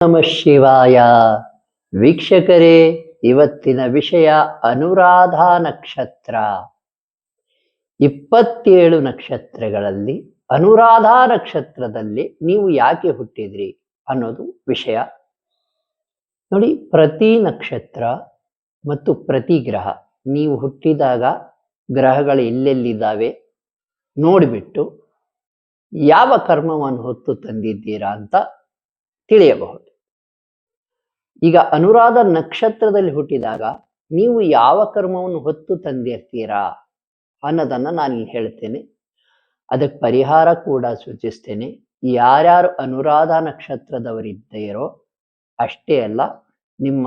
ನಮಃ ಶಿವಾಯ. ವೀಕ್ಷಕರೇ, ಇವತ್ತಿನ ವಿಷಯ ಅನುರಾಧ ನಕ್ಷತ್ರ. 27 ನಕ್ಷತ್ರಗಳಲ್ಲಿ ಅನುರಾಧ ನಕ್ಷತ್ರದಲ್ಲಿ ನೀವು ಯಾಕೆ ಹುಟ್ಟಿದ್ರಿ ಅನ್ನೋದು ವಿಷಯ. ನೋಡಿ, ಪ್ರತಿ ನಕ್ಷತ್ರ ಮತ್ತು ಪ್ರತಿ ಗ್ರಹ ನೀವು ಹುಟ್ಟಿದಾಗ ಗ್ರಹಗಳು ಎಲ್ಲೆಲ್ಲಿದ್ದಾವೆ ನೋಡಿಬಿಟ್ಟು ಯಾವ ಕರ್ಮವನ್ನು ಹೊತ್ತು ತಂದಿದ್ದೀರಾ ಅಂತ ತಿಳಿಯಬಹುದು. ಈಗ ಅನುರಾಧ ನಕ್ಷತ್ರದಲ್ಲಿ ಹುಟ್ಟಿದಾಗ ನೀವು ಯಾವ ಕರ್ಮವನ್ನು ಹೊತ್ತು ತಂದಿರ್ತೀರಾ ಅನ್ನೋದನ್ನ ನಾನು ಇಲ್ಲಿ ಹೇಳ್ತೇನೆ. ಅದಕ್ಕೆ ಪರಿಹಾರ ಕೂಡ ಸೂಚಿಸ್ತೇನೆ. ಯಾರ್ಯಾರು ಅನುರಾಧ ನಕ್ಷತ್ರದವರಿದ್ದೀರೋ ಅಷ್ಟೇ ಅಲ್ಲ, ನಿಮ್ಮ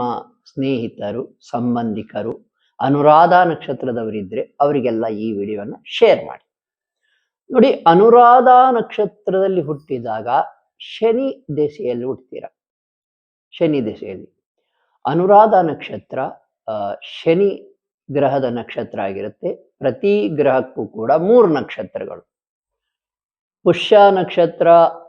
ಸ್ನೇಹಿತರು, ಸಂಬಂಧಿಕರು ಅನುರಾಧ ನಕ್ಷತ್ರದವರಿದ್ರೆ ಅವರಿಗೆಲ್ಲ ಈ ವಿಡಿಯೋನ ಶೇರ್ ಮಾಡಿ. ನೋಡಿ, ಅನುರಾಧ ನಕ್ಷತ್ರದಲ್ಲಿ ಹುಟ್ಟಿದಾಗ ಶನಿ ದೆಸೆಯಲ್ಲಿ ಹುಡ್ತೀರ. ಶನಿ ದೆಸೆಯಲ್ಲಿ ಅನುರಾಧ ನಕ್ಷತ್ರ ಶನಿ ಗ್ರಹದ ನಕ್ಷತ್ರ ಆಗಿರುತ್ತೆ. ಪ್ರತಿ ಗ್ರಹಕ್ಕೂ ಕೂಡ 3 ನಕ್ಷತ್ರಗಳು: ಪುಷ್ಯ ನಕ್ಷತ್ರ,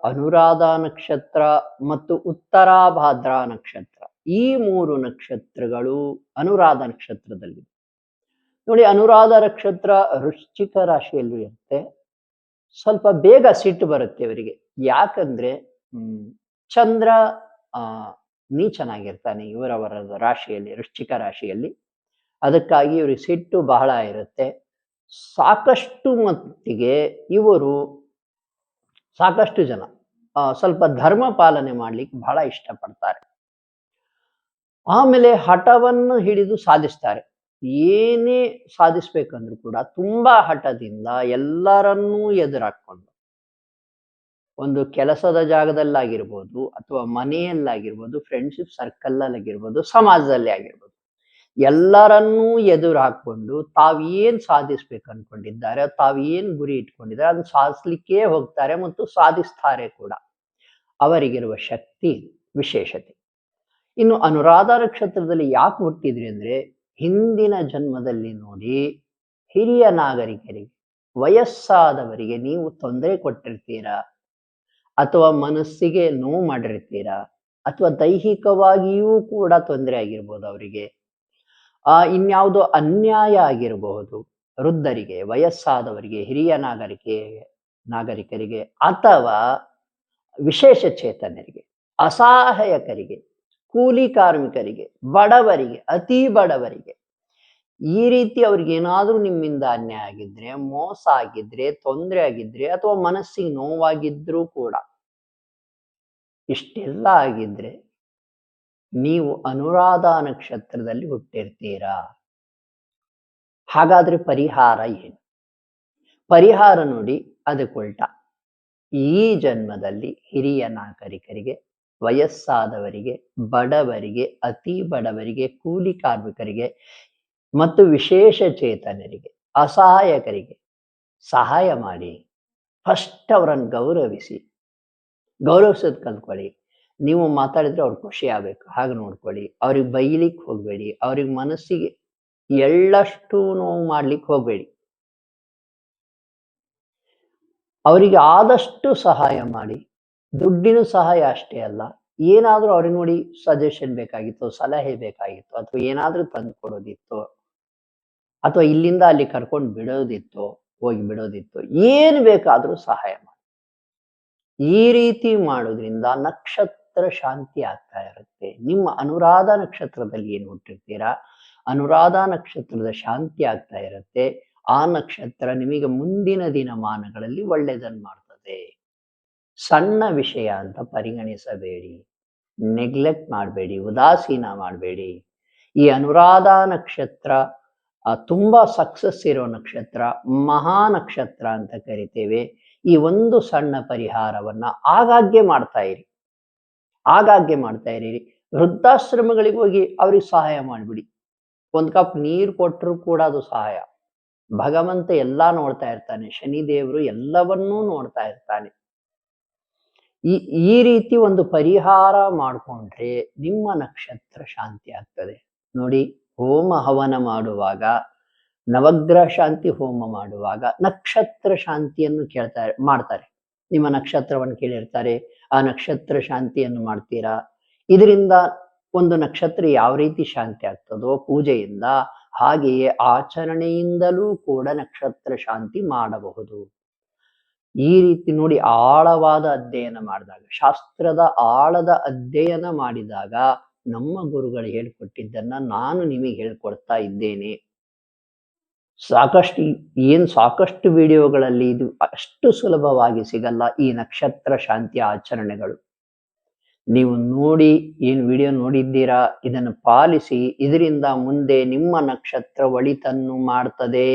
ಅನುರಾಧ ನಕ್ಷತ್ರ ಮತ್ತು ಉತ್ತರಾಭಾದ್ರ ನಕ್ಷತ್ರ. ಈ 3 ನಕ್ಷತ್ರಗಳು ಅನುರಾಧ ನಕ್ಷತ್ರದಲ್ಲಿ. ನೋಡಿ, ಅನುರಾಧ ನಕ್ಷತ್ರ ವೃಶ್ಚಿಕ ರಾಶಿಯಲ್ಲಿ ಇರುತ್ತೆ. ಸ್ವಲ್ಪ ಬೇಗ ಸಿಟ್ಟು ಬರುತ್ತೆ ಇವರಿಗೆ. ಯಾಕಂದ್ರೆ ಚಂದ್ರ ನೀಚನಾಗಿರ್ತಾನೆ ಇವರವರ ರಾಶಿಯಲ್ಲಿ, ವೃಶ್ಚಿಕ ರಾಶಿಯಲ್ಲಿ. ಅದಕ್ಕಾಗಿ ಇವರಿಗೆ ಸಿಟ್ಟು ಬಹಳ ಇರುತ್ತೆ. ಸಾಕಷ್ಟು ಮಟ್ಟಿಗೆ ಇವರು, ಸಾಕಷ್ಟು ಜನ ಸ್ವಲ್ಪ ಧರ್ಮ ಪಾಲನೆ ಮಾಡ್ಲಿಕ್ಕೆ ಬಹಳ ಇಷ್ಟಪಡ್ತಾರೆ. ಆಮೇಲೆ ಹಠವನ್ನು ಹಿಡಿದು ಸಾಧಿಸ್ತಾರೆ. ಏನೇ ಸಾಧಿಸ್ಬೇಕಂದ್ರೂ ಕೂಡ ತುಂಬಾ ಹಠದಿಂದ ಎಲ್ಲರನ್ನೂ ಎದುರಾಕೊಂಡು, ಒಂದು ಕೆಲಸದ ಜಾಗದಲ್ಲಾಗಿರ್ಬೋದು ಅಥವಾ ಮನೆಯಲ್ಲಾಗಿರ್ಬೋದು, ಫ್ರೆಂಡ್ಶಿಪ್ ಸರ್ಕಲ್ ಆಗಿರ್ಬೋದು, ಸಮಾಜದಲ್ಲಿ ಆಗಿರ್ಬೋದು, ಎಲ್ಲರನ್ನೂ ಎದುರು ಹಾಕೊಂಡು ತಾವೇನ್ ಸಾಧಿಸ್ಬೇಕು ಅನ್ಕೊಂಡಿದ್ದಾರೆ, ತಾವೇನ್ ಗುರಿ ಇಟ್ಕೊಂಡಿದ್ದಾರೆ ಅದನ್ನ ಸಾಧಿಸ್ಲಿಕ್ಕೆ ಹೋಗ್ತಾರೆ ಮತ್ತು ಸಾಧಿಸ್ತಾರೆ ಕೂಡ. ಅವರಿಗಿರುವ ಶಕ್ತಿ, ವಿಶೇಷತೆ. ಇನ್ನು ಅನುರಾಧ ನಕ್ಷತ್ರದಲ್ಲಿ ಯಾಕೆ ಹುಟ್ಟಿದ್ರಿ ಅಂದ್ರೆ, ಹಿಂದಿನ ಜನ್ಮದಲ್ಲಿ ನೋಡಿ, ಹಿರಿಯ ನಾಗರಿಕರಿಗೆ, ವಯಸ್ಸಾದವರಿಗೆ ನೀವು ತೊಂದರೆ ಕೊಟ್ಟಿರ್ತೀರಾ, ಅಥವಾ ಮನಸ್ಸಿಗೆ ನೋವು ಮಾಡಿರ್ತೀರಾ, ಅಥವಾ ದೈಹಿಕವಾಗಿಯೂ ಕೂಡ ತೊಂದರೆ ಆಗಿರ್ಬೋದು ಅವರಿಗೆ. ಇನ್ಯಾವುದೋ ಅನ್ಯಾಯ ಆಗಿರಬಹುದು ವೃದ್ಧರಿಗೆ, ವಯಸ್ಸಾದವರಿಗೆ, ಹಿರಿಯ ನಾಗರಿಕರಿಗೆ ಅಥವಾ ವಿಶೇಷ ಚೇತನರಿಗೆ, ಅಸಹಾಯಕರಿಗೆ, ಕೂಲಿ ಕಾರ್ಮಿಕರಿಗೆ, ಬಡವರಿಗೆ, ಅತಿ ಬಡವರಿಗೆ. ಈ ರೀತಿ ಅವ್ರಿಗೆ ಏನಾದ್ರೂ ನಿಮ್ಮಿಂದ ಅನ್ಯಾಯ ಆಗಿದ್ರೆ, ಮೋಸ ಆಗಿದ್ರೆ, ತೊಂದರೆ ಆಗಿದ್ರೆ, ಅಥವಾ ಮನಸ್ಸಿಗೆ ನೋವಾಗಿದ್ರೂ ಕೂಡ, ಇಷ್ಟೆಲ್ಲ ಆಗಿದ್ರೆ ನೀವು ಅನುರಾಧ ನಕ್ಷತ್ರದಲ್ಲಿ ಹುಟ್ಟಿರ್ತೀರಾ. ಹಾಗಾದ್ರೆ ಪರಿಹಾರ ಏನು? ಪರಿಹಾರ ನೋಡಿ, ಅದಕ್ಕುಲ್ಟ. ಈ ಜನ್ಮದಲ್ಲಿ ಹಿರಿಯ ನಾಗರಿಕರಿಗೆ, ವಯಸ್ಸಾದವರಿಗೆ, ಬಡವರಿಗೆ, ಅತಿ ಬಡವರಿಗೆ, ಕೂಲಿ ಕಾರ್ಮಿಕರಿಗೆ ಮತ್ತು ವಿಶೇಷ ಚೇತನರಿಗೆ, ಅಸಹಾಯಕರಿಗೆ ಸಹಾಯ ಮಾಡಿ. ಫಸ್ಟ್ ಅವರನ್ನು ಗೌರವಿಸೋದು ಕಲ್ತ್ಕೊಳ್ಳಿ. ನೀವು ಮಾತಾಡಿದ್ರೆ ಅವ್ರಿಗೆ ಖುಷಿ ಆಗ್ಬೇಕು, ಹಾಗೆ ನೋಡ್ಕೊಳ್ಳಿ. ಅವ್ರಿಗೆ ಬೈಲಿಕ್ಕೆ ಹೋಗ್ಬೇಡಿ, ಅವ್ರಿಗೆ ಮನಸ್ಸಿಗೆ ಎಳ್ಳಷ್ಟು ನೋವು ಮಾಡ್ಲಿಕ್ಕೆ ಹೋಗ್ಬೇಡಿ. ಅವರಿಗೆ ಆದಷ್ಟು ಸಹಾಯ ಮಾಡಿ. ದುಡ್ಡಿನ ಸಹಾಯ ಅಷ್ಟೇ ಅಲ್ಲ, ಏನಾದ್ರೂ ಅವ್ರಿಗೆ ನೋಡಿ ಸಜೆಷನ್ ಬೇಕಾಗಿತ್ತು, ಸಲಹೆ ಬೇಕಾಗಿತ್ತು, ಅಥವಾ ಏನಾದ್ರೂ ತಂದು ಕೊಡೋದಿತ್ತು, ಅಥವಾ ಇಲ್ಲಿಂದ ಅಲ್ಲಿ ಕರ್ಕೊಂಡು ಬಿಡೋದಿತ್ತು, ಹೋಗಿ ಬಿಡೋದಿತ್ತು, ಏನು ಬೇಕಾದ್ರೂ ಸಹಾಯ ಮಾಡಿ. ಈ ರೀತಿ ಮಾಡೋದ್ರಿಂದ ನಕ್ಷತ್ರ ಶಾಂತಿ ಆಗ್ತಾ ಇರುತ್ತೆ. ನಿಮ್ಮ ಅನುರಾಧ ನಕ್ಷತ್ರದಲ್ಲಿ ಏನು ಹುಟ್ಟಿರ್ತೀರಾ, ಅನುರಾಧ ನಕ್ಷತ್ರದ ಶಾಂತಿ ಆಗ್ತಾ ಇರುತ್ತೆ. ಆ ನಕ್ಷತ್ರ ನಿಮಗೆ ಮುಂದಿನ ದಿನಮಾನಗಳಲ್ಲಿ ಒಳ್ಳೆಯದನ್ನು ಮಾಡ್ತದೆ. ಸಣ್ಣ ವಿಷಯ ಅಂತ ಪರಿಗಣಿಸಬೇಡಿ, ನೆಗ್ಲೆಕ್ಟ್ ಮಾಡಬೇಡಿ, ಉದಾಸೀನ ಮಾಡಬೇಡಿ. ಈ ಅನುರಾಧ ನಕ್ಷತ್ರ ತುಂಬಾ ಸಕ್ಸಸ್ ಇರೋ ನಕ್ಷತ್ರ, ಮಹಾ ನಕ್ಷತ್ರ ಅಂತ ಕರಿತೇವೆ. ಈ ಒಂದು ಸಣ್ಣ ಪರಿಹಾರವನ್ನ ಆಗಾಗ್ಗೆ ಮಾಡ್ತಾ ಇರಿ. ವೃದ್ಧಾಶ್ರಮಗಳಿಗೆ ಹೋಗಿ ಅವ್ರಿಗೆ ಸಹಾಯ ಮಾಡಿಬಿಡಿ. ಒಂದು ಕಪ್ ನೀರು ಕೊಟ್ಟರು ಕೂಡ ಅದು ಸಹಾಯ. ಭಗವಂತ ಎಲ್ಲಾ ನೋಡ್ತಾ ಇರ್ತಾನೆ, ಶನಿದೇವರು ಎಲ್ಲವನ್ನೂ ನೋಡ್ತಾ ಇರ್ತಾನೆ. ಈ ರೀತಿ ಒಂದು ಪರಿಹಾರ ಮಾಡಿಕೊಂಡ್ರೆ ನಿಮ್ಮ ನಕ್ಷತ್ರ ಶಾಂತಿ ಆಗ್ತದೆ. ನೋಡಿ, ಹೋಮ ಹವನ ಮಾಡುವಾಗ, ನವಗ್ರಹ ಶಾಂತಿ ಹೋಮ ಮಾಡುವಾಗ ನಕ್ಷತ್ರ ಶಾಂತಿಯನ್ನು ಮಾಡ್ತಾರೆ. ನಿಮ್ಮ ನಕ್ಷತ್ರವನ್ನು ಕೇಳಿರ್ತಾರೆ, ಆ ನಕ್ಷತ್ರ ಶಾಂತಿಯನ್ನು ಮಾಡ್ತೀರಾ. ಇದರಿಂದ ಒಂದು ನಕ್ಷತ್ರ ಯಾವ ರೀತಿ ಶಾಂತಿ ಆಗ್ತದೋ ಪೂಜೆಯಿಂದ, ಹಾಗೆಯೇ ಆಚರಣೆಯಿಂದಲೂ ಕೂಡ ನಕ್ಷತ್ರ ಶಾಂತಿ ಮಾಡಬಹುದು. ಈ ರೀತಿ ನೋಡಿ, ಆಳವಾದ ಅಧ್ಯಯನ ಮಾಡಿದಾಗ, ಶಾಸ್ತ್ರದ ಆಳದ ಅಧ್ಯಯನ ಮಾಡಿದಾಗ ನಮ್ಮ ಗುರುಗಳು ಹೇಳ್ಕೊಟ್ಟಿದ್ದನ್ನ ನಾನು ನಿಮಗೆ ಹೇಳ್ಕೊಡ್ತಾ ಇದ್ದೇನೆ. ಸಾಕಷ್ಟು ವಿಡಿಯೋಗಳಲ್ಲಿ ಇದು ಅಷ್ಟು ಸುಲಭವಾಗಿ ಸಿಗಲ್ಲ, ಈ ನಕ್ಷತ್ರ ಶಾಂತಿ ಆಚರಣೆಗಳು. ನೀವು ನೋಡಿ, ವಿಡಿಯೋ ನೋಡಿದ್ದೀರಾ, ಇದನ್ನು ಪಾಲಿಸಿ. ಇದರಿಂದ ಮುಂದೆ ನಿಮ್ಮ ನಕ್ಷತ್ರ ಒಳಿತನ್ನು ಮಾಡ್ತದೆ.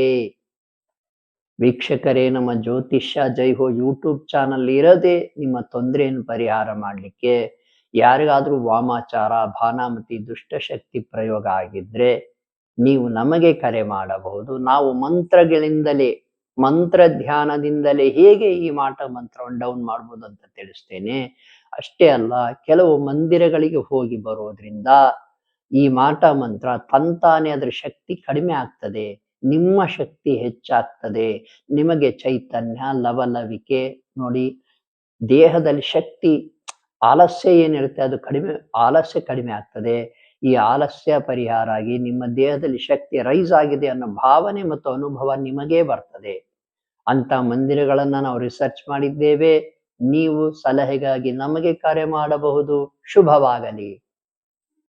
ವೀಕ್ಷಕರೇ, ನಮ್ಮ ಜ್ಯೋತಿಷ್ಯ ಜೈ ಹೋ ಯೂಟ್ಯೂಬ್ ಚಾನಲ್ ಇರದೆ ನಿಮ್ಮ ತೊಂದರೆಯನ್ನು ಪರಿಹಾರ ಮಾಡಲಿಕ್ಕೆ, ಯಾರಿಗಾದ್ರೂ ವಾಮಾಚಾರ, ಭಾನಾಮತಿ, ದುಷ್ಟಶಕ್ತಿ ಪ್ರಯೋಗ ಆಗಿದ್ರೆ ನೀವು ನಮಗೆ ಕರೆ ಮಾಡಬಹುದು. ನಾವು ಮಂತ್ರ ಧ್ಯಾನದಿಂದಲೇ ಹೇಗೆ ಈ ಮಾಟ ಮಂತ್ರವನ್ನು ಡೌನ್ ಮಾಡ್ಬೋದು ಅಂತ ತಿಳಿಸ್ತೇನೆ. ಅಷ್ಟೇ ಅಲ್ಲ, ಕೆಲವು ಮಂದಿರಗಳಿಗೆ ಹೋಗಿ ಬರೋದ್ರಿಂದ ಈ ಮಾಟ ಮಂತ್ರ ತಂತಾನೆ ಅದರ ಶಕ್ತಿ ಕಡಿಮೆ ಆಗ್ತದೆ, ನಿಮ್ಮ ಶಕ್ತಿ ಹೆಚ್ಚಾಗ್ತದೆ. ನಿಮಗೆ ಚೈತನ್ಯ, ಲವಲವಿಕೆ ನೋಡಿ, ದೇಹದಲ್ಲಿ ಶಕ್ತಿ, ಆಲಸ್ಯ ಏನಿರುತ್ತೆ ಅದು ಆಲಸ್ಯ ಕಡಿಮೆ ಆಗ್ತದೆ. ಈ ಆಲಸ್ಯ ಪರಿಹಾರ ಆಗಿ ನಿಮ್ಮ ದೇಹದಲ್ಲಿ ಶಕ್ತಿ ರೈಸ್ ಆಗಿದೆ ಅನ್ನೋ ಭಾವನೆ ಮತ್ತು ಅನುಭವ ನಿಮಗೇ ಬರ್ತದೆ. ಅಂತ ಮಂದಿರಗಳನ್ನ ನಾವು ರಿಸರ್ಚ್ ಮಾಡಿದ್ದೇವೆ. ನೀವು ಸಲಹೆಗಾಗಿ ನಮಗೆ ಕರೆ ಮಾಡಬಹುದು. ಶುಭವಾಗಲಿ.